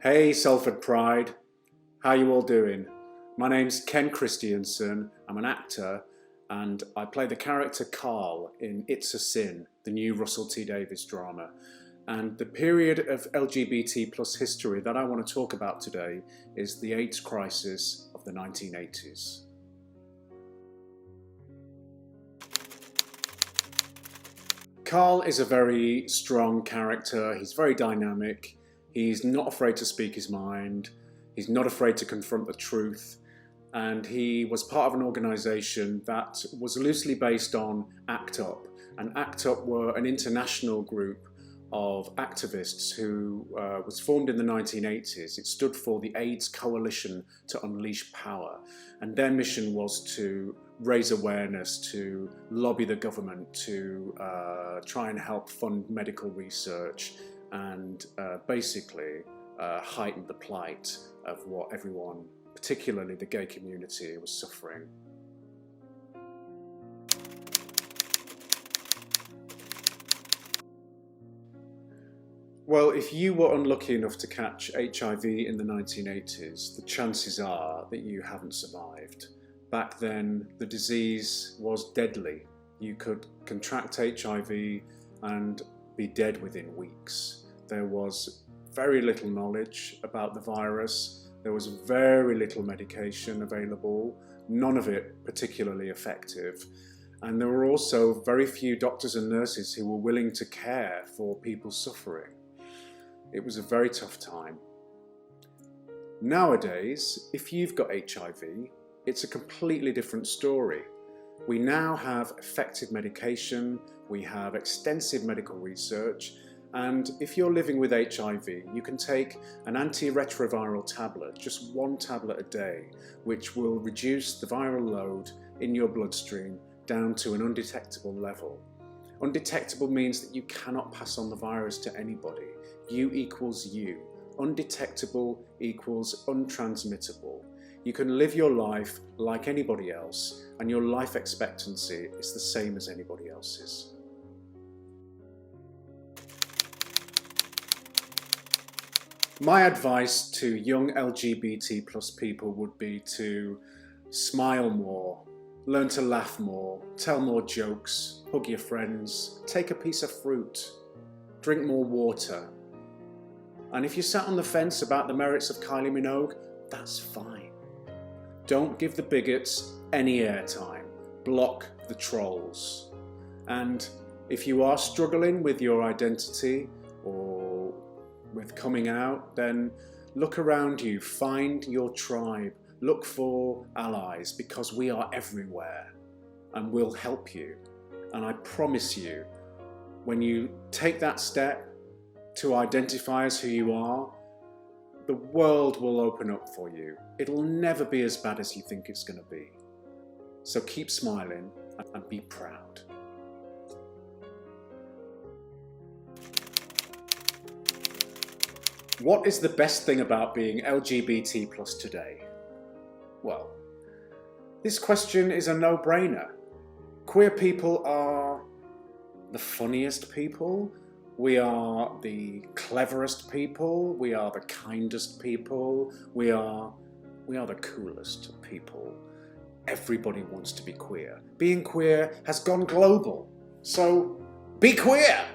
Hey Salford Pride, how you all doing? My name's Christiansen, I'm an actor and I play the character Karl in It's a Sin, the new Russell T Davies drama. And the period of LGBT plus history that I want to talk about today is the AIDS crisis of the 1980s. Karl is a very strong character, he's very dynamic. He's not afraid to speak his mind, he's not afraid to confront the truth, and he was part of an organisation that was loosely based on ACT UP. And ACT UP were an international group of activists who was formed in the 1980s. It stood for the AIDS Coalition to Unleash Power, and their mission was to raise awareness, to lobby the government, to try and help fund medical research, and basically heighten the plight of what everyone, particularly the gay community, was suffering. Well, if you were unlucky enough to catch HIV in the 1980s, the chances are that you haven't survived. Back then, the disease was deadly. You could contract HIV and be dead within weeks. There was very little knowledge about the virus. There was very little medication available, none of it particularly effective. And there were also very few doctors and nurses who were willing to care for people suffering. It was a very tough time. Nowadays, if you've got HIV, it's a completely different story. We now have effective medication, we have extensive medical research, and if you're living with HIV, you can take an antiretroviral tablet, just one tablet a day, which will reduce the viral load in your bloodstream down to an undetectable level. Undetectable means that you cannot pass on the virus to anybody. You equals you. Undetectable equals untransmittable. You can live your life like anybody else, and your life expectancy is the same as anybody else's. My advice to young LGBT plus people would be to smile more, learn to laugh more, tell more jokes, hug your friends, take a piece of fruit, drink more water. And if you sat on the fence about the merits of Kylie Minogue, that's fine. Don't give the bigots any airtime. Block the trolls. And if you are struggling with your identity or with coming out, then look around you, find your tribe, look for allies, because we are everywhere and we'll help you. And I promise you, when you take that step to identify as who you are, the world will open up for you. It'll never be as bad as you think it's going to be. So keep smiling and be proud. What is the best thing about being LGBT plus today? Well, this question is a no-brainer. Queer people are the funniest people, we are the cleverest people, we are the kindest people, we are the coolest people. Everybody wants to be queer. Being queer has gone global, so be queer!